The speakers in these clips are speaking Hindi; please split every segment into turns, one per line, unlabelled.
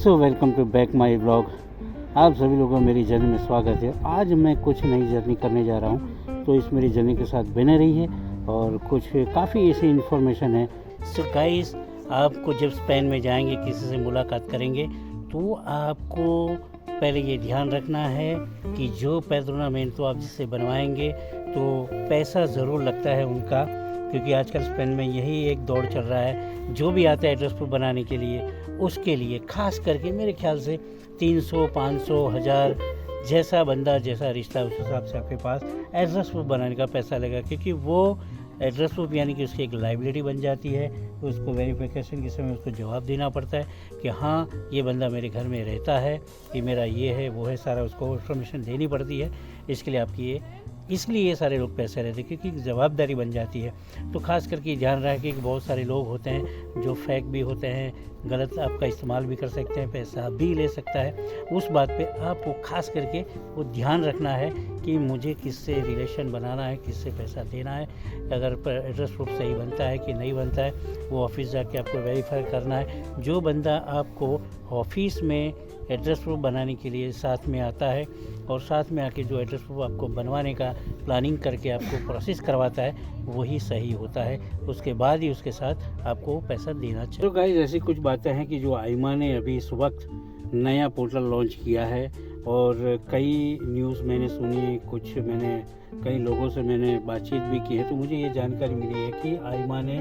Welcome to back my vlog. आप सभी लोगों का मेरी जर्नी में स्वागत है। आज मैं कुछ नई जर्नी करने जा रहा हूँ, तो इस मेरी जर्नी के साथ बने रहिए और कुछ काफ़ी ऐसी इन्फॉर्मेशन है। सो गाइस, आपको जब स्पेन में जाएंगे, किसी से मुलाकात करेंगे, तो आपको पहले ये ध्यान रखना है कि जो पैद्रोनामेंटो आप जिससे बनवाएंगे तो पैसा ज़रूर लगता है उनका, क्योंकि आजकल स्पेन में यही एक दौड़ चल रहा है। जो भी आता है एड्रेस प्रूफ बनाने के लिए, उसके लिए खास करके मेरे ख्याल से 300, 500, 1000 जैसा बंदा जैसा रिश्ता उस हिसाब से आपके पास एड्रेस प्रूफ बनाने का पैसा लगेगा, क्योंकि वो एड्रेस प्रूफ यानी कि उसकी एक लाइबिलिटी बन जाती है। तो उसको वेरिफिकेशन के समय उसको जवाब देना पड़ता है कि हाँ, ये बंदा मेरे घर में रहता है, ये मेरा ये है वो है, सारा उसको इन्फॉर्मेशन देनी पड़ती है। इसके लिए आपकी इसलिए ये सारे लोग पैसे रहते हैं, क्योंकि जवाबदारी बन जाती है। तो खास करके ध्यान रखें कि बहुत सारे लोग होते हैं जो फेक भी होते हैं, गलत आपका इस्तेमाल भी कर सकते हैं, पैसा भी ले सकता है। उस बात पे आपको खास करके वो ध्यान रखना है कि मुझे किससे रिलेशन बनाना है, किससे पैसा देना है। अगर एड्रेस प्रूफ सही बनता है कि नहीं बनता है, वो ऑफिस जाके आपको वेरीफाई करना है। जो बंदा आपको ऑफिस में एड्रेस प्रूफ बनाने के लिए साथ में आता है और साथ में आके जो एड्रेस प्रूफ आपको बनवाने का प्लानिंग करके आपको प्रोसेस करवाता है, वही सही होता है। उसके बाद ही उसके साथ आपको पैसा देना चाहिए। तो गाइस, ऐसी कुछ बातें हैं कि जो आइमा ने अभी इस वक्त नया पोर्टल लॉन्च किया है और कई न्यूज़ मैंने सुनी, कुछ मैंने कई लोगों से मैंने बातचीत भी की है, तो मुझे ये जानकारी मिली है कि आइमा ने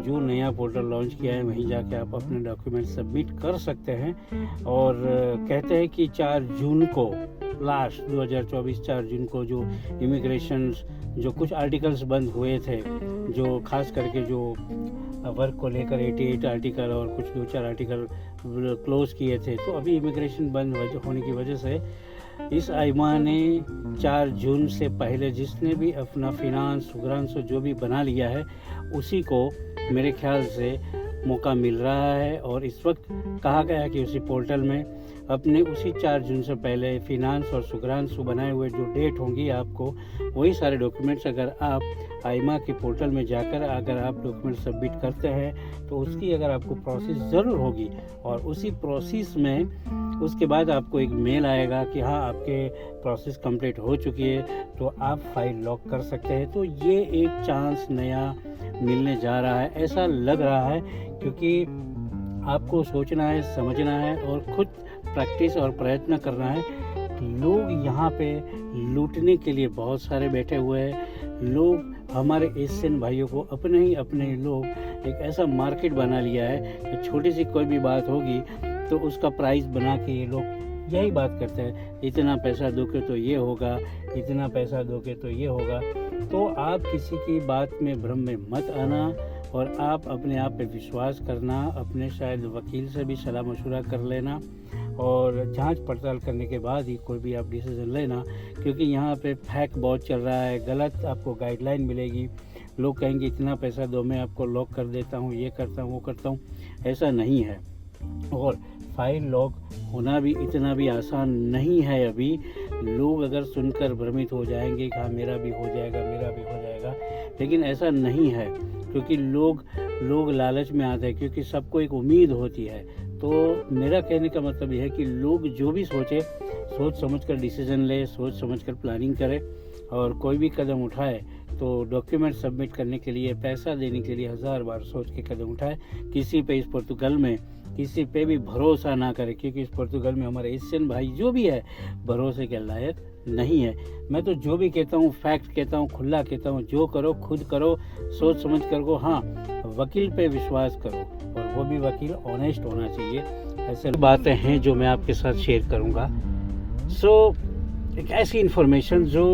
जो नया पोर्टल लॉन्च किया है, वहीं जाके आप अपने डॉक्यूमेंट सबमिट कर सकते हैं। और कहते हैं कि 4 जून को लास्ट 2024 4 जून को जो इमिग्रेशन जो कुछ आर्टिकल्स बंद हुए थे, जो खास करके जो वर्क को लेकर 88 आर्टिकल और कुछ 2-4 आर्टिकल क्लोज किए थे, तो अभी इमिग्रेशन बंद होने की वजह से इस आइमा ने 4 जून से पहले जिसने भी अपना फिनांस सुग्रांस जो भी बना लिया है, उसी को मेरे ख्याल से मौका मिल रहा है। और इस वक्त कहा गया है कि उसी पोर्टल में अपने उसी 4 जून से पहले फिनांस और सुग्रांस बनाए हुए जो डेट होंगी, आपको वही सारे डॉक्यूमेंट्स अगर आप आइमा के पोर्टल में जाकर अगर आप डॉक्यूमेंट सबमिट करते हैं, तो उसकी अगर आपको प्रोसेस ज़रूर होगी। और उसी प्रोसेस में उसके बाद आपको एक मेल आएगा कि हाँ, आपके प्रोसेस कंप्लीट हो चुकी है, तो आप फाइल लॉक कर सकते हैं। तो ये एक चांस नया मिलने जा रहा है, ऐसा लग रहा है, क्योंकि आपको सोचना है, समझना है और खुद प्रैक्टिस और प्रयत्न करना है। लोग यहाँ पे लूटने के लिए बहुत सारे बैठे हुए हैं। लोग हमारे एशियन भाइयों को अपने लोग एक ऐसा मार्केट बना लिया है कि छोटी सी कोई भी बात होगी तो उसका प्राइस बना के ये लोग यही बात करते हैं, इतना पैसा दोगे तो ये होगा, इतना पैसा दोगे तो ये होगा। तो आप किसी की बात में भ्रम में मत आना और आप अपने आप पे विश्वास करना, अपने शायद वकील से भी सलाह मशवरा कर लेना और जांच पड़ताल करने के बाद ही कोई भी आप डिसीजन लेना, क्योंकि यहाँ पे फैक बहुत चल रहा है, गलत आपको गाइडलाइन मिलेगी। लोग कहेंगे इतना पैसा दो, मैं आपको लॉक कर देता हूँ, ये करता हूँ, वो करता हूँ। ऐसा नहीं है। और फाइल लॉक होना भी इतना भी आसान नहीं है। अभी लोग अगर सुनकर भ्रमित हो जाएंगे कि हाँ, मेरा भी हो जाएगा, मेरा भी हो जाएगा, लेकिन ऐसा नहीं है, क्योंकि लोग लालच में आते हैं, क्योंकि सबको एक उम्मीद होती है। तो मेरा कहने का मतलब यह है कि लोग जो भी सोच समझ कर डिसीजन ले, सोच समझ कर प्लानिंग करे और कोई भी कदम उठाए तो डॉक्यूमेंट सबमिट करने के लिए, पैसा देने के लिए 1000 बार सोच के कदम उठाए। किसी पे इस पुर्तगाल में किसी पे भी भरोसा ना करे, क्योंकि इस पुर्तगाल में हमारे एशियन भाई जो भी है भरोसे के लायक नहीं है। मैं तो जो भी कहता हूँ फैक्ट कहता हूँ, खुला कहता हूँ, जो करो खुद करो, सोच समझ कर को। हाँ, वकील पे विश्वास करो और वो भी वकील ऑनेस्ट होना चाहिए। ऐसे बातें हैं जो मैं आपके साथ शेयर करूँगा। एक ऐसी इन्फॉर्मेशन जो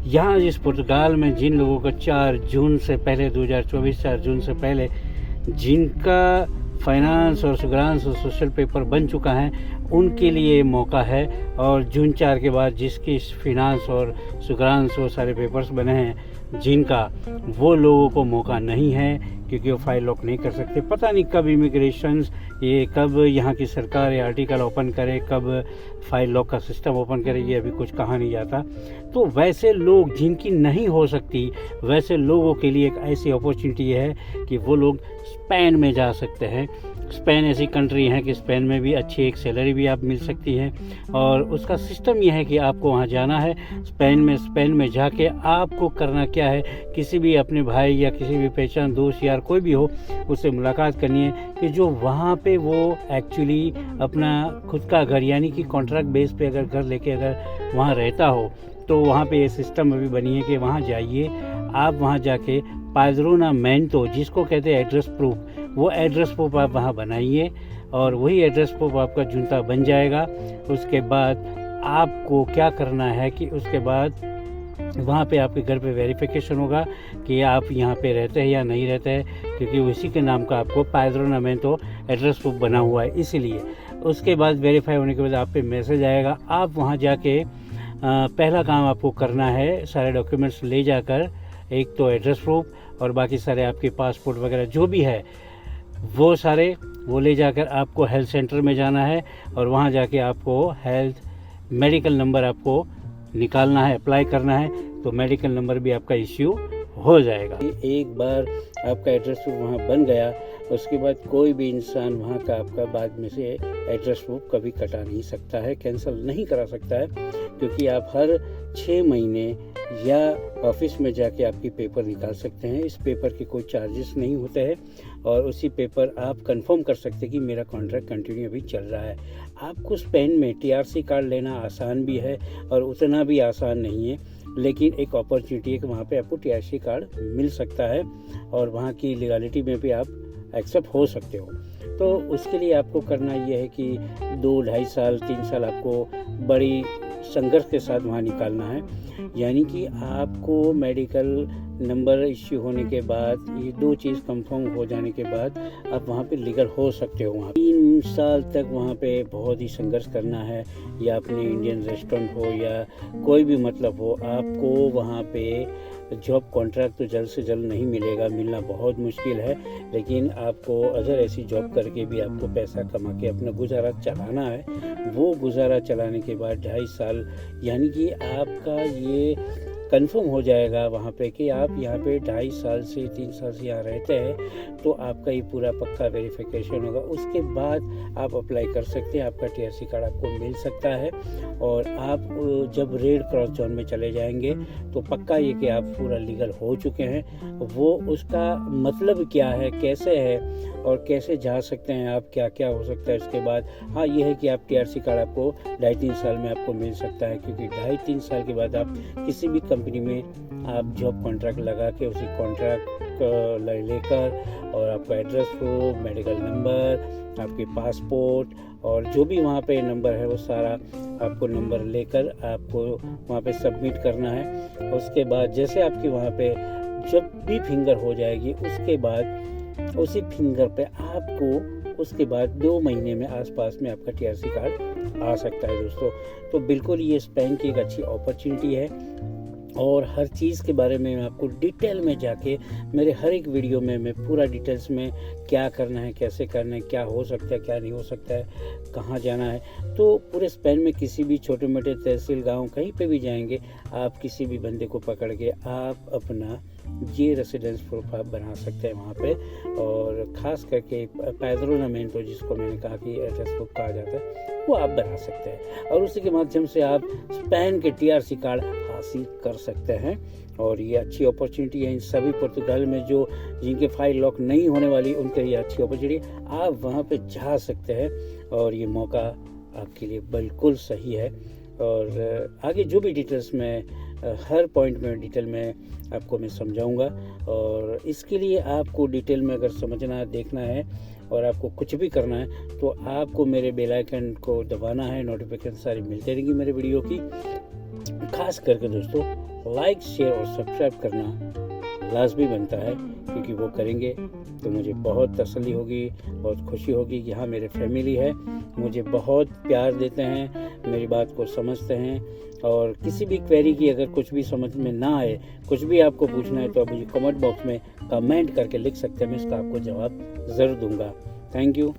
यहाँ इस पुर्तगाल में जिन लोगों को 4 जून से पहले 2024 4 जून से पहले जिनका फाइनेंस और सुग्रांस और सोशल पेपर बन चुका है, उनके लिए मौका है। और जून 4 के बाद जिसकी फिनांस और सुग्रांस वो सारे पेपर्स बने हैं जिनका, वो लोगों को मौका नहीं है, क्योंकि वो फाइल लॉक नहीं कर सकते। पता नहीं कब इमिग्रेशन ये कब यहाँ की सरकार ये आर्टिकल ओपन करे, कब फाइल लॉक का सिस्टम ओपन करे, ये अभी कुछ कहा नहीं जाता। तो वैसे लोग जिनकी नहीं हो सकती, वैसे लोगों के लिए एक ऐसी अपॉर्चुनिटी है कि वो लोग स्पेन में जा सकते हैं। स्पेन ऐसी कंट्री है कि स्पेन में भी अच्छी एक सैलरी भी आप मिल सकती है। और उसका सिस्टम यह है कि आपको वहाँ जाना है स्पेन में जाके आपको करना क्या है, किसी भी अपने भाई या किसी भी पहचान दोस्त यार कोई भी हो उससे मुलाकात करनी है कि जो वहाँ पे वो एक्चुअली अपना खुद का घर यानी कि कॉन्ट्रैक्ट बेस पे अगर घर लेके अगर वहाँ रहता हो तो वहाँ पे ये सिस्टम अभी बनी है कि वहाँ जाइए, आप वहाँ जाके पाद्रोनामेंटो जिसको कहते हैं एड्रेस प्रूफ, वो एड्रेस प्रूफ आप वहाँ बनाइए और वही एड्रेस प्रूफ आपका जूता बन जाएगा। उसके बाद आपको क्या करना है कि उसके बाद वहाँ पे आपके घर पे वेरिफिकेशन होगा कि आप यहाँ पे रहते हैं या नहीं रहते हैं, क्योंकि उसी के नाम का आपको पाद्रोनामेंटो एड्रेस प्रूफ बना हुआ है इसीलिए। उसके बाद वेरीफाई होने के बाद आप पे मैसेज आएगा, आप वहाँ जाके पहला काम आपको करना है सारे डॉक्यूमेंट्स ले जाकर, एक तो एड्रेस प्रूफ और बाकी सारे आपके पासपोर्ट वगैरह जो भी है वो सारे वो ले जाकर आपको हेल्थ सेंटर में जाना है और वहाँ जाके आपको हेल्थ मेडिकल नंबर आपको निकालना है, अप्लाई करना है, तो मेडिकल नंबर भी आपका इश्यू हो जाएगा। एक बार आपका एड्रेस प्रूफ वहाँ बन गया, उसके बाद कोई भी इंसान वहाँ का आपका बाद में से एड्रेस प्रूफ कभी कटा नहीं सकता है, कैंसिल नहीं करा सकता है, क्योंकि आप हर 6 महीने या ऑफिस में जाके आपकी पेपर निकाल सकते हैं। इस पेपर के कोई चार्जेस नहीं होते हैं और उसी पेपर आप कंफर्म कर सकते हैं कि मेरा कॉन्ट्रैक्ट कंटिन्यू अभी चल रहा है। आपको स्पेन में टीआरसी कार्ड लेना आसान भी है और उतना भी आसान नहीं है, लेकिन एक अपॉर्चुनिटी है कि वहाँ पे आपको टीआरसी कार्ड मिल सकता है और वहाँ की लीगलिटी में भी आप एक्सेप्ट हो सकते हो। तो उसके लिए आपको करना ये है कि 2, 2.5 साल 3 साल आपको बड़ी संघर्ष के साथ वहाँ निकालना है, यानी कि आपको मेडिकल नंबर इश्यू होने के बाद ये 2 चीज़ कंफर्म हो जाने के बाद आप वहाँ पे लीगल हो सकते हो। वहाँ 3 साल तक वहाँ पे बहुत ही संघर्ष करना है, या अपने इंडियन रेस्टोरेंट हो या कोई भी मतलब हो, आपको वहाँ पे जॉब कॉन्ट्रैक्ट तो जल्द से जल्द नहीं मिलेगा, मिलना बहुत मुश्किल है, लेकिन आपको अगर ऐसी जॉब करके भी आपको पैसा कमा के अपना गुजारा चलाना है, वो गुजारा चलाने के बाद 2.5 साल यानी कि आपका ये कंफर्म हो जाएगा वहाँ पे कि आप यहाँ पे 2.5 साल से 3 साल से यहाँ रहते हैं, तो आपका ये पूरा पक्का वेरिफिकेशन होगा। उसके बाद आप अप्लाई कर सकते हैं, आपका टीआरसी कार्ड आपको मिल सकता है और आप जब रेड क्रॉस जोन में चले जाएंगे तो पक्का ये कि आप पूरा लीगल हो चुके हैं। वो उसका मतलब क्या है, कैसे है और कैसे जा सकते हैं आप, क्या क्या हो सकता है उसके बाद, हाँ ये है कि आप टीआरसी कार्ड आपको 2.5-3 साल में आपको मिल सकता है, क्योंकि 2.5-3 साल के बाद आप किसी भी कंपनी में आप जॉब कॉन्ट्रैक्ट लगा के उसी कॉन्ट्रैक्ट लेकर और आपका एड्रेस प्रूफ, मेडिकल नंबर, आपके पासपोर्ट और जो भी वहाँ पे नंबर है वो सारा आपको नंबर लेकर आपको वहाँ पे सबमिट करना है। उसके बाद जैसे आपकी वहाँ पे जब भी फिंगर हो जाएगी, उसके बाद उसी फिंगर पे आपको उसके बाद 2 महीने में आसपास में आपका टीआरसी कार्ड आ सकता है दोस्तों। तो बिल्कुल ये स्पेन की एक अच्छी अपॉर्चुनिटी है और हर चीज़ के बारे में मैं आपको डिटेल में जाके मेरे हर एक वीडियो में मैं पूरा डिटेल्स में क्या करना है, कैसे करना है, क्या हो सकता है, क्या नहीं हो सकता है, कहाँ जाना है, तो पूरे स्पेन में किसी भी छोटे मोटे तहसील गांव कहीं पे भी जाएंगे, आप किसी भी बंदे को पकड़ के आप अपना ये रेसिडेंस प्रूफ आप बना सकते हैं वहाँ पे। और ख़ास करके पाद्रोनामेंटो जिसको मैंने कहा कि एड्रेस प्रूफ कहा जाता है, वो आप बना सकते हैं और उसी के माध्यम से आप स्पेन के टीआरसी कार्ड हासिल कर सकते हैं। और ये अच्छी अपॉर्चुनिटी है इन सभी पुर्तगाल में जो जिनके फाइल लॉक नहीं होने वाली, उनके लिए अच्छी अपॉर्चुनिटी, आप वहाँ पे जा सकते हैं और ये मौका आपके लिए बिल्कुल सही है। और आगे जो भी डिटेल्स में हर पॉइंट में डिटेल में आपको मैं समझाऊंगा। और इसके लिए आपको डिटेल में अगर समझना देखना है और आपको कुछ भी करना है तो आपको मेरे बेल आइकन को दबाना है, नोटिफिकेशन सारी मिलते रहेंगी मेरे वीडियो की। खास करके दोस्तों लाइक, शेयर और सब्सक्राइब करना लाजमी बनता है, क्योंकि वो करेंगे तो मुझे बहुत तसल्ली होगी, बहुत खुशी होगी कि हाँ मेरे फैमिली है, मुझे बहुत प्यार देते हैं, मेरी बात को समझते हैं। और किसी भी क्वेरी की अगर कुछ भी समझ में ना आए, कुछ भी आपको पूछना है तो आप मुझे कमेंट बॉक्स में कमेंट करके लिख सकते हैं, मैं इसका आपको जवाब ज़रूर दूंगा। Thank you.